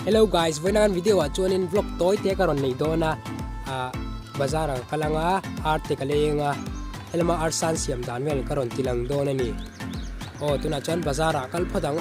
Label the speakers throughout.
Speaker 1: Hello guys, với nan video chuan in vlog toy te karon nei dona bazar kalanga art te kalenga helma art san siam dan vel karon tilang dona ni tuna chuan bazar kal phodang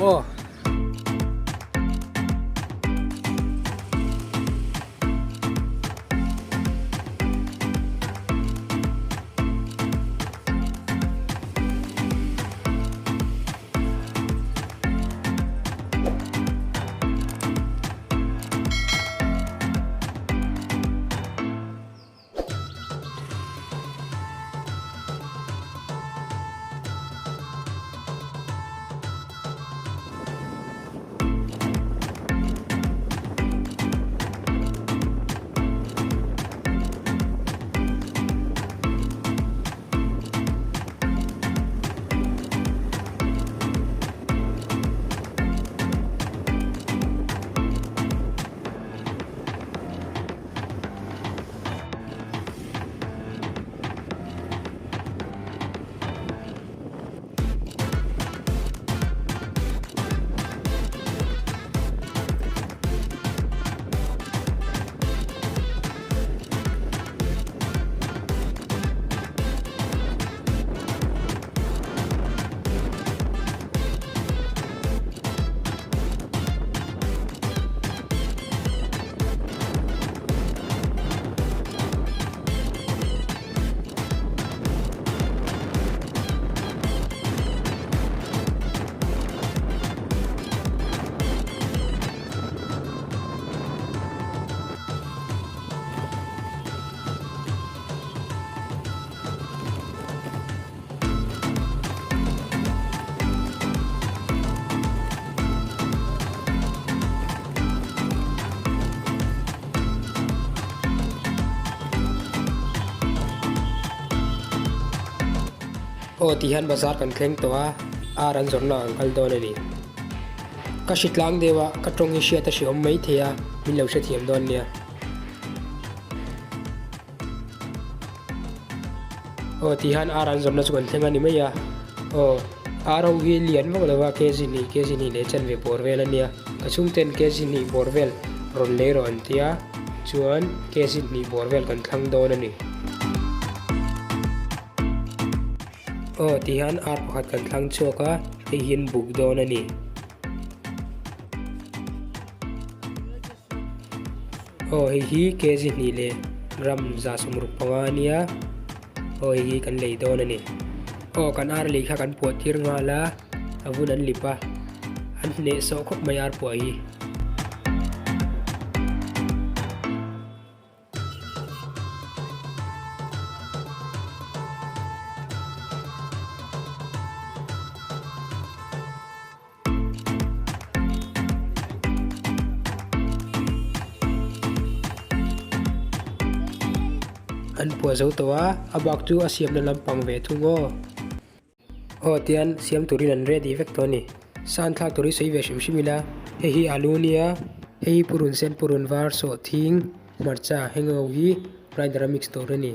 Speaker 1: tihan bazar kan thleng towa aran zorna angkal dona ni ka shitlang dewa ka tong hi ta shi om mai theya min lo she thiam don nia tihan aran zorna chuan thlenga ni mai ya aro hi lian ma lawa kg ni le chan ve borvel ania ka chung ten kg ni borvel ron le ron tia chuan kg ni borvel kan thlang don ani tihan art pakhat kan thlang choka hin buk don ani hi kg ni le gram za sumruk pangania hi kan lei don ani kan ar le kha kan puat tir ngala avun an lipa an ne so khop mai ar pu hi an po zo towa abak chu asiam na lampang ve thungo tian siam turin an ready vek to ni san thla turi sei ve shimshimila hi alu nia hi purun sen purun var so thing marcha hengo hi rider mix to ni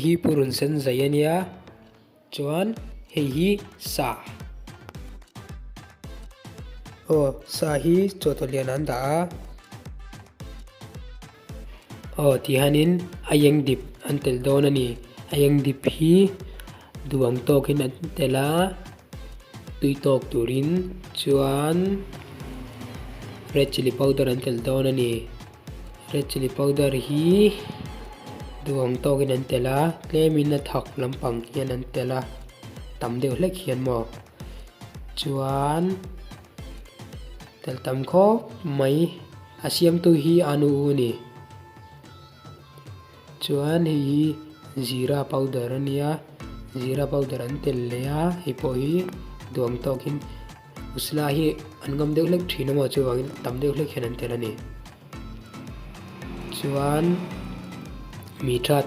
Speaker 1: hi purun sen zayania chuan hi sa sa hi chotolian an da tihanin ayeng dip antel don ani ayeng dip hi duang tokin antela tui tok turin chuan red chili powder antel don ani red chili powder hi duang tokin antela tlemin na thak lampang hian antela tam deuh hlek hian mo chuan tel tam kho mai asiam tu hi anu ni chuan hi zira powder ania zira powder an tel leya hi po hi duang tokin usla hi angam deuh lek thina mo chuwang tam deuh lek hian an tel ani chuan mitha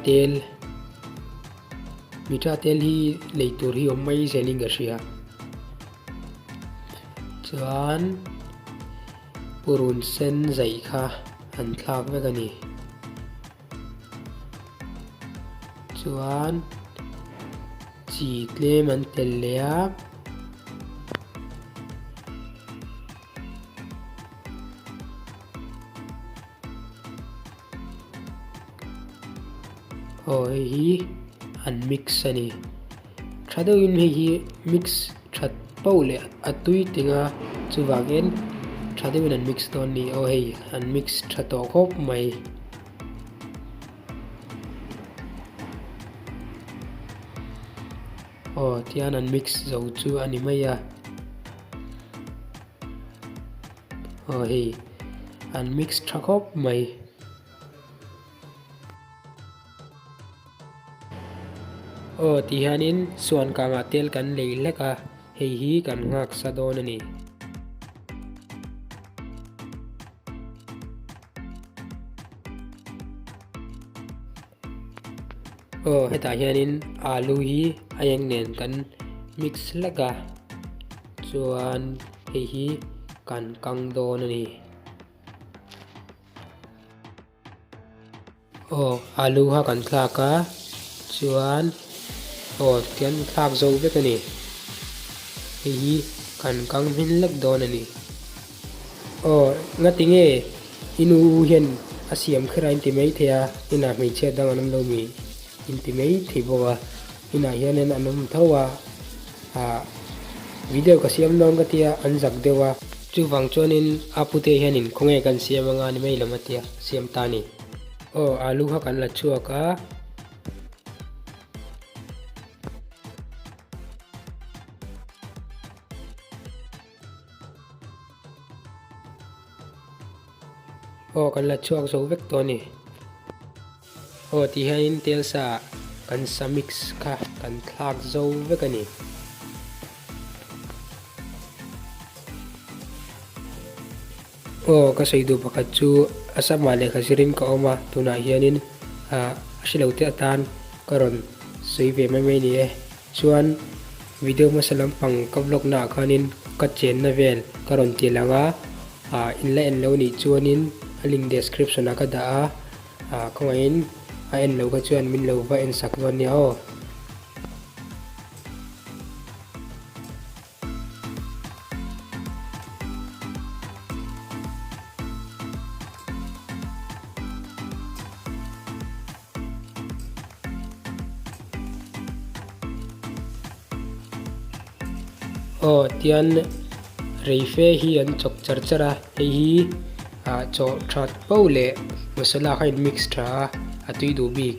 Speaker 1: tel hi leitur hi omai zeling ga ria chuan purun sen zai kha an thlak vek ani chuan chỉ tlem an tel leya hi an mix ani thadawin hi mix that paule atui tinga chuwangin thadawin an mix ton ni hei an mix thato khop mai tian an mix zo chu ani maya hei an mix thakop mai tihanin suan kanga tel kan leileka hei hi kan ngak sadon ani heta hianin alu hi ayang nen kan mix leka chuan hei hi kan kang don ani alu ha kan thlaka chuan tian thlak zo vek ani hei hi kan kang min lek don ani ngatinge inu hian asiam khira intimei thea ina mei che dang anam lo mi intimei thibowa ina hianen anum thawa video ka siam nong ka tia anjak dewa chuwang chonin apute hianin khonge kan siam anga ni mei lamatia siam tani alu ha kan la chuaka kan la chuak zo vek to ni tihain tel sa kan sa mix kha kan thlak zo vek ani ka seidu pakhat chu Assam male khasirin ka oma tuna hianin asilote atan karon seive mai ni chuan video masalam pang kablok na khanin ka chen na vel karon tilanga inla en lo ni chuanin link description aka da khawain en lo ka chuan min lo va en sak don ni tian reife hi an chok charchara hi cho that paule masala khain mix tha atui du bik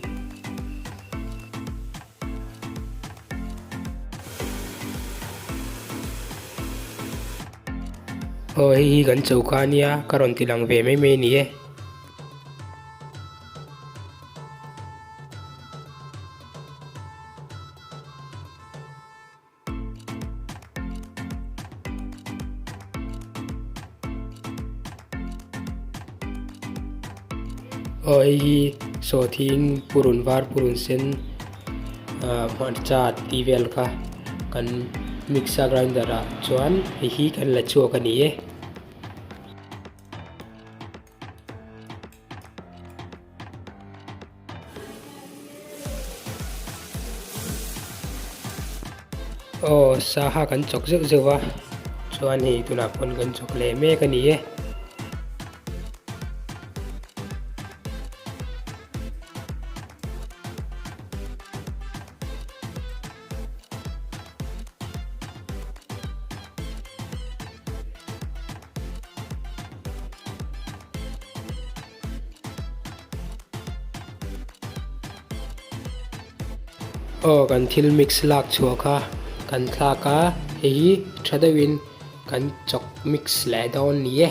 Speaker 1: hi kan chaukhania karon tilang ve mai ni hi so thin purun var purun sen marcha tivel ka kan mixer grinder chuan hi kan la chuak ani saha kan chok zek zewa chuan hi tuna pon kan chok le me ka ni kan thil mix lak chuaka kan thlaka hi thadawin kan chok mix le don ni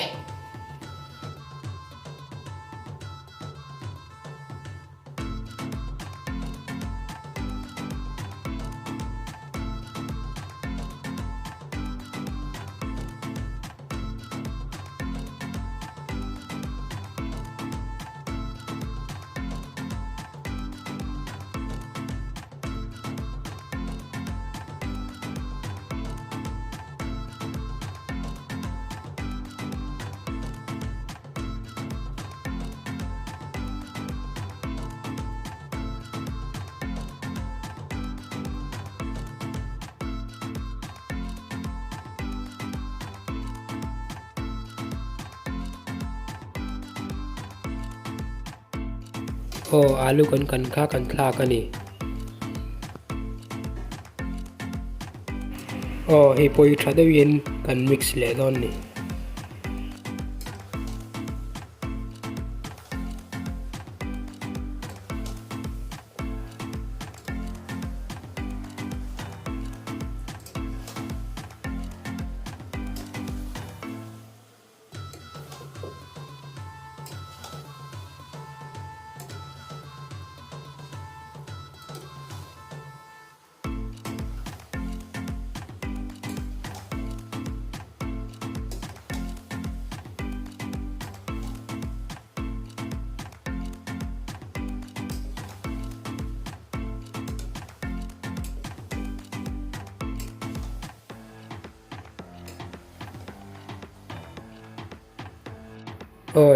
Speaker 1: alu kan kha kan thla ka ni hi poi tha de win kan mix le don ni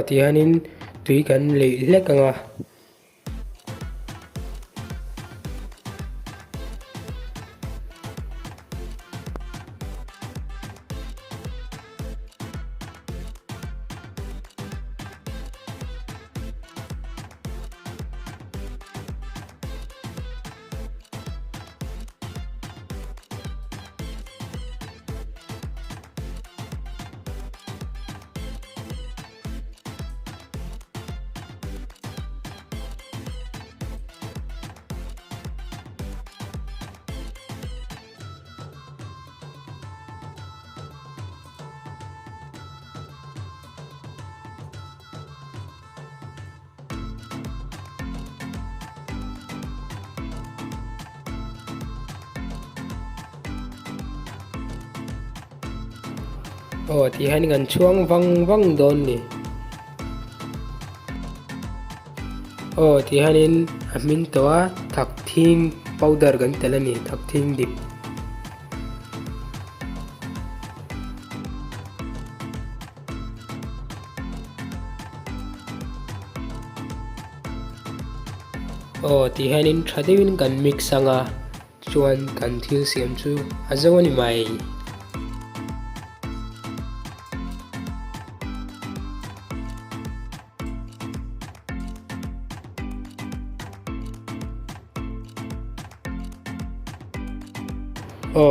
Speaker 1: tihanin tui kan le lek anga tihanin kan chuang wang don ni tihanin amin towa thak thing powder kan telani thak thing dip tihanin thadewin kan mix anga chuan kan thil siam chu azawani mai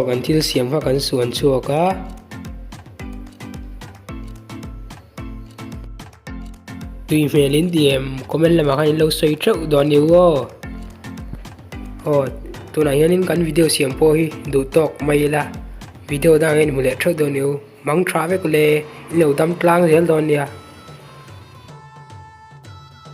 Speaker 1: kan thil siam kha kan suan chuaka tui hmelin diem comment lama khan lo soi trau don ni tuna hianin kan video siam po hi du tok mai la video dang en mule trau don ni mang tra ve ko le lo dam tlang zel don nia